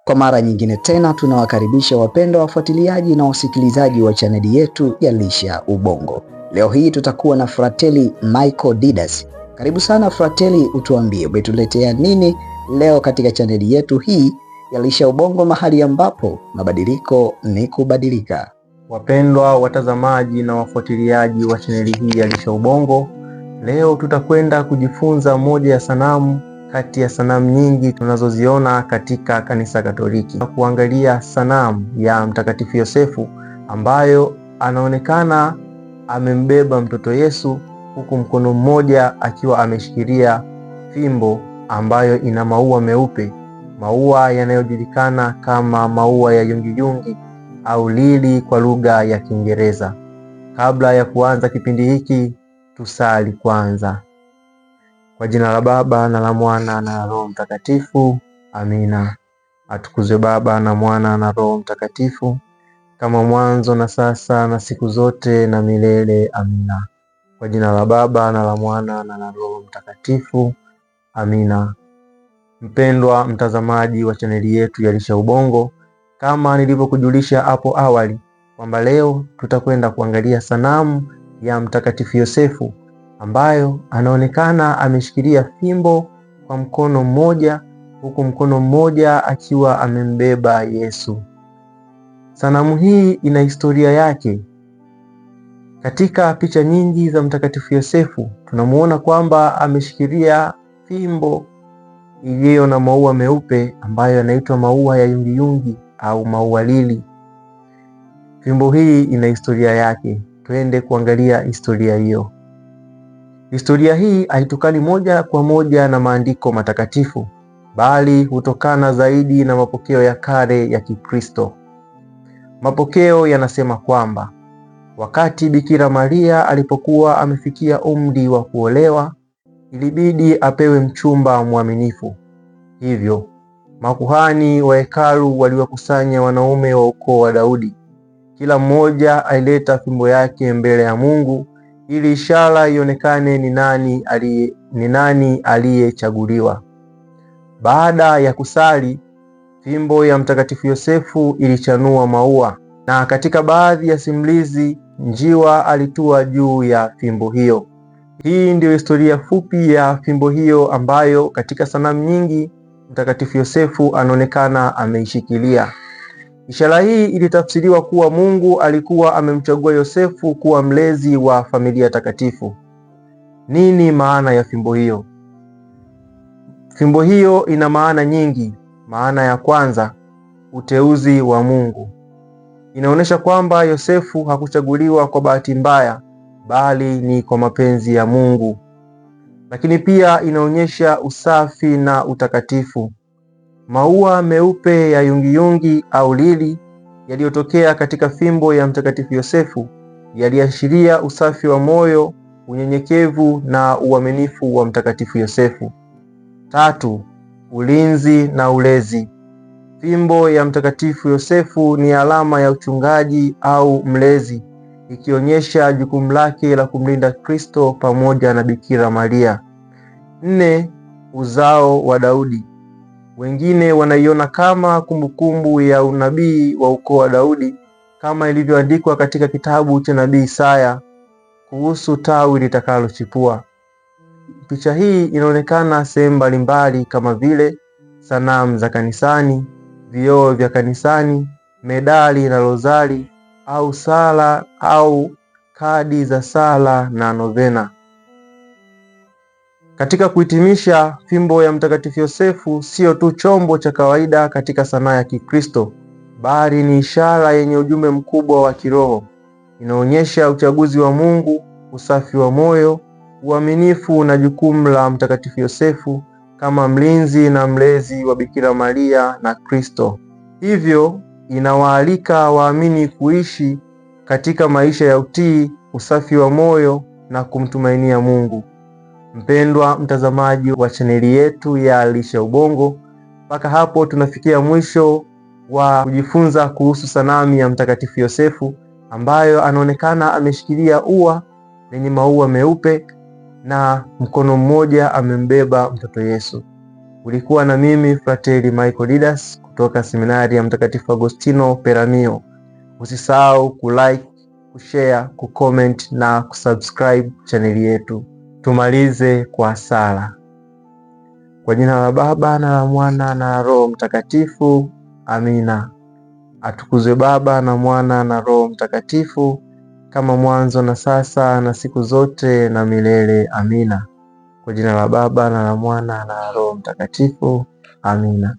Kwa mara nyingine tena tunawakaribisha wapendwa wafuatiliaji na wasikilizaji wa chaneli yetu ya Lisha Ubongo. Leo hii tutakuwa na Frateli Michael Didas. Karibu sana Frateli, utuambie umetuletea nini leo katika chaneli yetu hii ya Lisha Ubongo, mahali ambapo mabadiliko ni kubadilika. Wapendwa watazamaji na wafuatiliaji wa chaneli hii ya Lisha Ubongo, leo tutakwenda kujifunza moja ya sanamu kati ya sanamu nyingi tunazoziona katika kanisa Katoliki, na kuangalia sanamu ya Mtakatifu Yosefu ambayo anaonekana amembeba mtoto Yesu, huku mkono mmoja akiwa ameshikilia fimbo ambayo ina maua meupe, maua yanayojulikana kama maua ya yungiyungi au lili kwa lugha ya Kiingereza. Kabla ya kuanza kipindi hiki, tusali kwanza. Kwa jina la Baba na la Mwana na la Roho Mtakatifu, amina. Atukuzwe Baba na Mwana na Roho Mtakatifu, kama mwanzo na sasa na siku zote na milele, amina. Kwa jina la Baba na la Mwana na la Roho Mtakatifu, amina. Mpendwa mtazamaji wa chaneli yetu ya Lisha Ubongo, kama nilivyokujulisha hapo awali kwamba leo tutakwenda kuangalia sanamu ya Mtakatifu Yosefu ambayo anaonekana ameshikilia fimbo kwa mkono mmoja, huku mkono mmoja akiwa amembeba Yesu. Sanamu hii ina historia yake. Katika picha nyingi za Mtakatifu Yosefu tunamuona kwamba ameshikilia fimbo iliyo na maua meupe ambayo yanaitwa maua ya yungiyungi au maua lili. Fimbo hii ina historia yake. Twende kuangalia historia hiyo. Historia hii haitokani moja kwa moja na maandiko matakatifu, bali hutokana zaidi na mapokeo ya kale ya Kikristo. Mapokeo yanasema kwamba wakati Bikira Maria alipokuwa amefikia umri wa kuolewa, ilibidi apewe mchumba mwaminifu. Hivyo makuhani wa hekalu waliwakusanya wanaume wa ukoo wa Daudi. Kila mmoja alileta fimbo yake mbele ya Mungu ili ishara ionekane ni nani aliyechaguliwa. Baada ya kusali, fimbo ya Mtakatifu Yosefu ilichanua maua, na katika baadhi ya simulizi njiwa alitua juu ya fimbo hiyo. Hii ndiyo historia fupi ya fimbo hiyo ambayo katika sanamu nyingi Mtakatifu Yosefu anaonekana ameishikilia. Ishara hii ilitafsiriwa kuwa Mungu alikuwa amemchagua Yosefu kuwa mlezi wa familia takatifu. Nini maana ya fimbo hiyo? Fimbo hiyo ina maana nyingi. Maana ya kwanza, uteuzi wa Mungu. Inaonyesha kwamba Yosefu hakuchaguliwa kwa bahati mbaya, bali ni kwa mapenzi ya Mungu. Lakini pia inaonyesha usafi na utakatifu. Maua meupe ya yungiyungi au lili yaliyotokea katika fimbo ya Mtakatifu Yosefu yaliashiria usafi wa moyo, unyenyekevu na uaminifu wa Mtakatifu Yosefu. Tatu, ulinzi na ulezi. Fimbo ya Mtakatifu Yosefu ni alama ya uchungaji au mlezi, ikionyesha jukumu lake la kumlinda Kristo pamoja na Bikira Maria. Nne, uzao wa Daudi. Wengine wanaiona kama kumbukumbu ya unabii wa ukoo wa Daudi, kama ilivyoandikwa katika kitabu cha Nabii Isaya kuhusu tawi litakalochipua. Picha hii inaonekana sehemu mbalimbali kama vile sanamu za kanisani, vioo vya kanisani, medali na rozari au sala au kadi za sala na novena. Katika kuhitimisha, fimbo ya Mtakatifu Yosefu sio tu chombo cha kawaida katika sanaa ya Kikristo, bali ni ishara yenye ujumbe mkubwa wa kiroho. Inaonyesha uchaguzi wa Mungu, usafi wa moyo, uaminifu na jukumu la Mtakatifu Yosefu kama mlinzi na mlezi wa Bikira Maria na Kristo. Hivyo inawaalika waamini kuishi katika maisha ya utii, usafi wa moyo na kumtumainia Mungu. Mpendwa mtazamaji wa chaneli yetu ya Lisha Ubongo, mpaka hapo tunafikia mwisho wa kujifunza kuhusu sanamu ya Mtakatifu Yosefu ambayo anaonekana ameshikilia ua lenye maua meupe na mkono mmoja amembeba mtoto Yesu. Ulikuwa na mimi Frateli Michael Didas kutoka seminari ya Mtakatifu Agostino Peramiho. Usisahau kulike, kushare, kucomment na kusubscribe chaneli yetu. Tumalize kwa sala. Kwa jina la Baba na la Mwana na la Roho Mtakatifu. Amina. Atukuzwe Baba na Mwana na Roho Mtakatifu, kama mwanzo na sasa na siku zote na milele. Amina. Kwa jina la Baba na la Mwana na la Roho Mtakatifu. Amina.